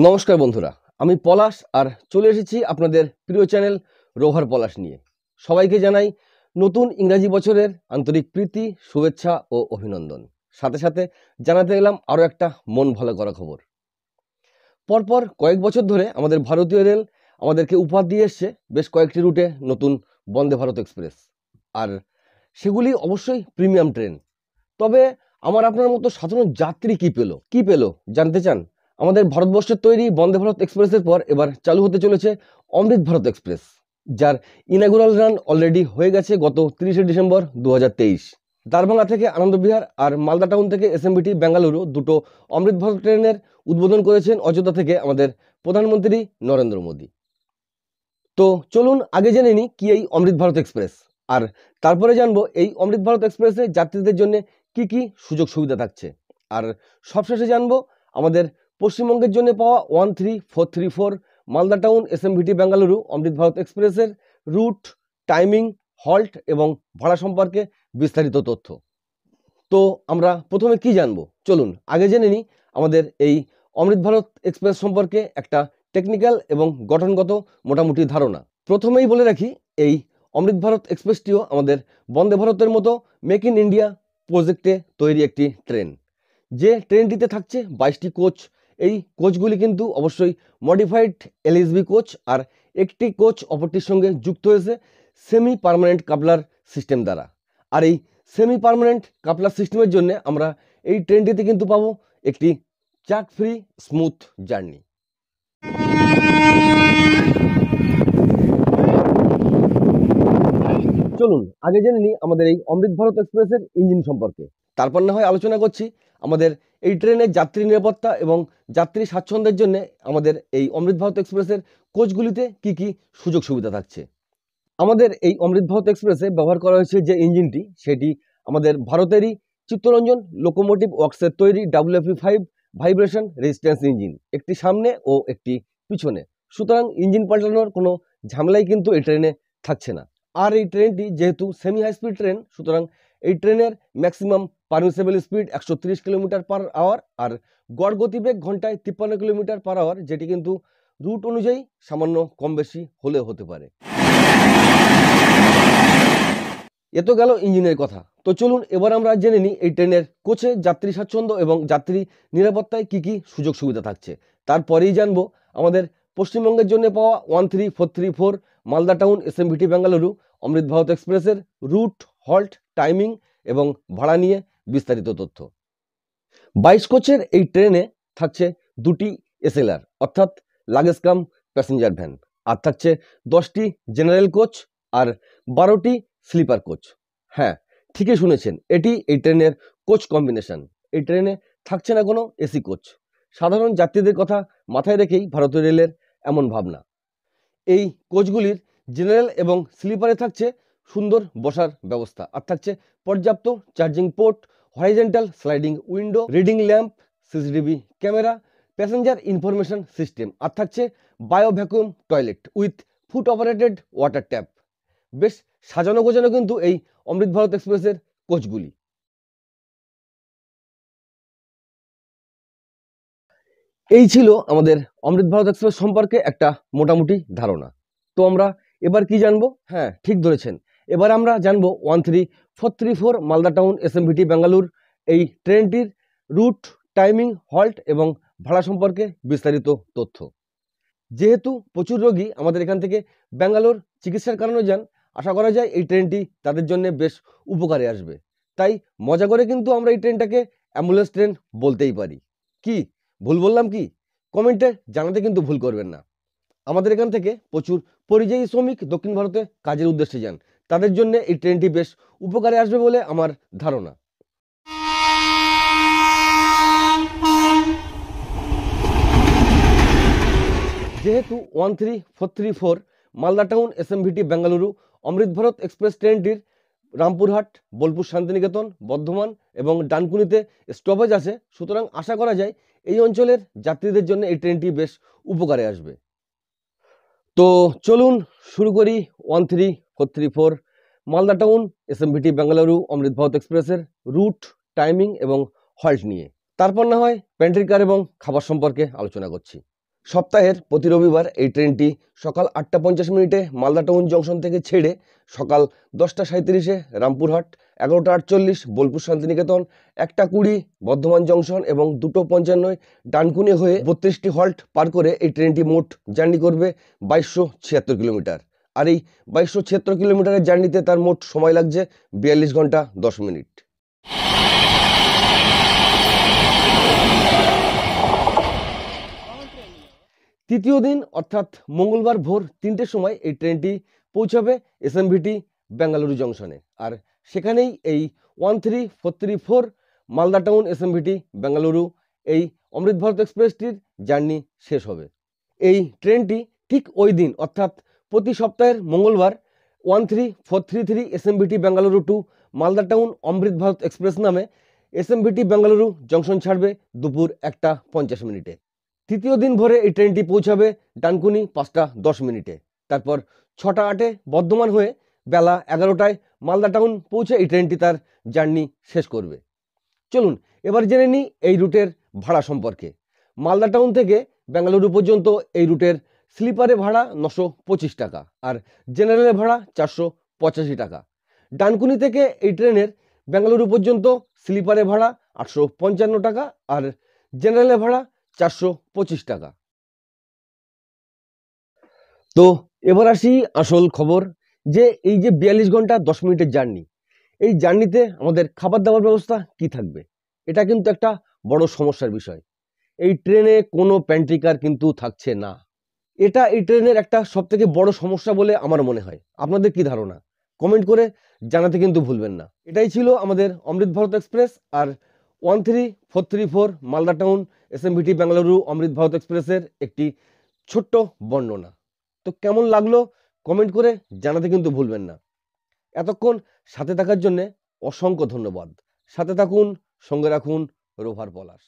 নমস্কার বন্ধুরা, আমি পলাশ আর চলে এসেছি আপনাদের প্রিয় চ্যানেল রোভার পলাশ নিয়ে। সবাইকে জানাই নতুন ইংরাজি বছরের আন্তরিক প্রীতি, শুভেচ্ছা ও অভিনন্দন। সাথে সাথে জানাতে এলাম আরও একটা মন ভালো করা খবর। পরপর কয়েক বছর ধরে আমাদের ভারতীয় রেল আমাদেরকে উপহার দিয়ে এসছে বেশ কয়েকটি রুটে নতুন বন্দে ভারত এক্সপ্রেস, আর সেগুলি অবশ্যই প্রিমিয়াম ট্রেন। তবে আমার আপনার মতো সাধারণ যাত্রী কি পেল জানতে চান? আমাদের ভারতবর্ষের তৈরি বন্দে ভারত এক্সপ্রেসের পর এবার চালু হতে চলেছে অমৃত ভারত এক্সপ্রেস, যার ইনাগুরাল রান অলরেডি হয়ে গেছে গত 30শে ডিসেম্বর 2023। দারভাঙ্গা থেকে আনন্দবিহার আর মালদা টাউন থেকে এসএমবিটি বেঙ্গালুরু দুটো অমৃত ভারত ট্রেনের উদ্বোধন করেছেন অযোধ্যা থেকে আমাদের প্রধানমন্ত্রী নরেন্দ্র মোদী। তো চলুন আগে জেনে নিই কি এই অমৃত ভারত এক্সপ্রেস, আর তারপরে জানবো এই অমৃত ভারত এক্সপ্রেসে যাত্রীদের জন্য কি কি সুযোগ সুবিধা থাকছে। আর সবশেষে জানবো আমাদের পশ্চিমবঙ্গের জন্য পাওয়া 13434 মালদা টাউন এসএমভিটি বেঙ্গালুরু অমৃত ভারত এক্সপ্রেসের রুট, টাইমিং, হল্ট এবং ভাড়া সম্পর্কে বিস্তারিত তথ্য। তো আমরা প্রথমে কি জানবো, চলুন আগে জেনে নিই আমাদের এই অমৃত ভারত এক্সপ্রেস সম্পর্কে একটা টেকনিক্যাল এবং গঠনগত মোটামুটি ধারণা। প্রথমেই বলে রাখি, এই অমৃত ভারত এক্সপ্রেসটিও আমাদের বন্দে ভারতের মতো মেক ইন ইন্ডিয়া প্রজেক্টে তৈরি একটি ট্রেন। যে ট্রেনটিতে থাকছে 22টি কোচ। এই কোচগুলি কিন্তু অবশ্যই মডিফাইড এলএসবি কোচ, আর একটি কোচ অপরটির সঙ্গে যুক্ত হয়েছে সেমি পার্মানেন্ট কাপলার সিস্টেম দ্বারা। আর এই সেমি পার্মানেন্ট কাপলার সিস্টেমের জন্য আমরা এই ট্রেনটিতে কিন্তু পাবো একটি চাক ফ্রি স্মুথ জার্নি। চলুন আগে জেনে নিই আমাদের এই অমৃত ভারত এক্সপ্রেসের ইঞ্জিন সম্পর্কে, তারপর না হয় আলোচনা করছি আমাদের এই ট্রেনের যাত্রী নিরাপত্তা এবং যাত্রী স্বাচ্ছন্দ্যের জন্য আমাদের এই অমৃত ভারত এক্সপ্রেসের কোচগুলিতে কি কি সুযোগ সুবিধা থাকছে। আমাদের এই অমৃত ভারত এক্সপ্রেসে ব্যবহার করা হয়েছে যে ইঞ্জিনটি, সেটি আমাদের ভারতেরই চিত্তরঞ্জন লোকোমোটিভ ওয়ার্কসের তৈরি WFE5 ভাইব্রেশন রেজিস্ট্যান্স ইঞ্জিন, একটি সামনে ও একটি পিছনে। সুতরাং ইঞ্জিন পাল্টানোর কোনো ঝামেলাই কিন্তু এই ট্রেনে থাকছে না। আর এই ট্রেনটি যেহেতু সেমি হাই স্পিড ট্রেন, সুতরাং এই ট্রেনের maximum permissible speed 130 kilometre per hour, আর গড় গতিবেগ ঘন্টায় 53 কিলোমিটার পার আওয়ার, যেটি কিন্তু রুট অনুযায়ী সামান্য কম বেশি হলেও হতে পারে। এ তো গেল ইঞ্জিনের কথা। তো চলুন এবার আমরা জেনে নিই এই ট্রেনের কোচে যাত্রী স্বাচ্ছন্দ্য এবং যাত্রী নিরাপত্তায় কি কি সুযোগ সুবিধা থাকছে। তারপরেই জানবো আমাদের পশ্চিমবঙ্গের জন্য পাওয়া 13434 মালদা টাউন এসএমভিটি বেঙ্গালুরু অমৃত ভারত এক্সপ্রেসের রুট, হল্ট, টাইমিং এবং ভাড়া নিয়ে বিস্তারিত তথ্য। 22 কোচের এই ট্রেনে থাকছে দুটি এসএলআর অর্থাৎ লাগেজ কাম প্যাসেঞ্জার ভ্যান, আর থাকছে 10টি জেনারেল কোচ আর 12টি স্লিপার কোচ। হ্যাঁ, ঠিকই শুনেছেন, এটি এই ট্রেনের কোচ কম্বিনেশন। এই ট্রেনে থাকছে না কোনো এসি কোচ। সাধারণ যাত্রীদের কথা মাথায় রেখেই ভারতীয় রেলের এমন ভাবনা। এই কোচগুলির জেনারেল এবং স্লিপারে থাকছে সুন্দর বসার ব্যবস্থা, আর থাকছে পর্যাপ্ত charging port, horizontal sliding window, reading lamp, CCTV camera, passenger information system, আর থাকছে bio vacuum toilet with foot operated water tap. বেশ সাজানো গোছানো কিন্তু এই অমৃত ভারত এক্সপ্রেসের কোচগুলি। এই ছিল আমাদের অমৃত ভারত এক্সপ্রেস সম্পর্কে একটা মোটামুটি ধারণা। তো আমরা এবার কি জানবো? হ্যাঁ, ঠিক ধরেছেন, এবার আমরা জানবো 13434 মালদা টাউন এসএমভিটি বেঙ্গালুর এই ট্রেনটির রুট, টাইমিং, হল্ট এবং ভাড়া সম্পর্কে বিস্তারিত তথ্য। যেহেতু প্রচুর রোগী আমাদের এখান থেকে ব্যাঙ্গালোর চিকিৎসার কারণে যান, আশা করা যায় এই ট্রেনটি তাদের জন্য বেশ উপকারে আসবে। তাই মজা করে কিন্তু আমরা এই ট্রেনটাকে অ্যাম্বুলেন্স ট্রেন বলতেই পারি। কি ভুল বললাম কি? কমেন্টে জানাতে কিন্তু ভুল করবেন না। আমাদের এখান থেকে প্রচুর পরিযায়ী শ্রমিক দক্ষিণ ভারতে কাজের উদ্দেশ্যে যান, তাদের জন্য এই ট্রেনটি বেশ উপকারে আসবে বলে আমার ধারণা। যেহেতু 13434 মালদা টাউন এসএমভিটি বেঙ্গালুরু অমৃত ভারত এক্সপ্রেস ট্রেনটির রামপুরহাট, বোলপুর শান্তিনিকেতন, বর্ধমান এবং ডানকুনিতে স্টপেজ আছে, সুতরাং আশা করা যায় এই অঞ্চলের যাত্রীদের জন্য এই ট্রেনটি বেশ উপকারে আসবে। তো চলুন শুরু করি 13434 মালদা টাউন এসএমভিটি বেঙ্গালুরু অমৃত ভারত এক্সপ্রেসের রুট, টাইমিং এবং হল্ট নিয়ে। তারপর না হয় প্যান্ট্রি কার এবং খাবার সম্পর্কে আলোচনা করছি। সপ্তাহের প্রতি রবিবার এই ট্রেনটি সকাল 8:50 মালদা টাউন জংশন থেকে ছেড়ে সকাল 10:37 রামপুরহাট, 11:48 বোলপুর শান্তিনিকেতন, 1:20 বর্ধমান জংশন এবং 2:55 ডানকুনি হয়ে 32টি হল্ট পার করে এই ট্রেনটি মোট জার্নি করবে 2276 কিলোমিটার। আর এই 2276 কিলোমিটারের জার্নিতে তার মোট সময় লাগছে 42 ঘন্টা 10 মিনিট। তৃতীয় দিন অর্থাৎ মঙ্গলবার ভোর 3টের সময় এই ট্রেনটি পৌঁছাবে এসএমভিটি বেঙ্গালুরু জংশনে। আর সেখানেই এই 13434 মালদা টাউন এসএমভিটি বেঙ্গালুরু এই অমৃত ভারত এক্সপ্রেসটির জার্নি শেষ হবে। এই ট্রেনটি ঠিক ওই দিন অর্থাৎ প্রতি সপ্তাহের মঙ্গলবার 13433 SMVT Bengaluru to Malda town Amrit Bharat express নামে এসএমভিটি বেঙ্গালুরু জংশন ছাড়বে দুপুর 1:50। তৃতীয় দিন ভোরে এই ট্রেনটি পৌঁছাবে ডানকুনি 5:10। তারপর 6:08 বর্ধমান হয়ে বেলা 11টায় মালদা টাউন পৌঁছে এই ট্রেনটি তার জার্নি শেষ করবে। চলুন এবার জেনে নিই এই রুটের ভাড়া সম্পর্কে। মালদা টাউন থেকে বেঙ্গালুরু পর্যন্ত এই রুটের স্লিপারে ভাড়া 925 টাকা আর জেনারেলে ভাড়া 485 টাকা। ডানকুনি থেকে এই ট্রেনের বেঙ্গালুরু পর্যন্ত স্লিপারে ভাড়া 855 টাকা আর জেনারেলে ভাড়া 425 টাকা। তো এবার আসি আসল খবর, যে এই যে 42 ঘন্টা 10 মিনিটের জার্নি, এই জার্নিতে আমাদের খাবার দাবার ব্যবস্থা কি থাকবে, এটা কিন্তু একটা বড় সমস্যার বিষয়। এই ট্রেনে কোনো প্যান্ট্রি কার কিন্তু থাকছে না। এটা এই ট্রেনের একটা সবথেকে বড় সমস্যা বলে আমার মনে হয়। আপনাদের কি ধারণা কমেন্ট করে জানাতে কিন্তু ভুলবেন না। এটাই ছিল আমাদের অমৃত ভারত এক্সপ্রেস আর 13434 মালদা টাউন এসএমভিটি বেঙ্গালুরু অমৃত ভারত এক্সপ্রেসের একটি ছোট্ট বর্ণনা। তো কেমন লাগলো কমেন্ট করে জানাতে কিন্তু ভুলবেন না। এতক্ষণ সাথে থাকার জন্য অসংখ্য ধন্যবাদ। সাথে থাকুন, সঙ্গে রাখুন রোভার পলাশ।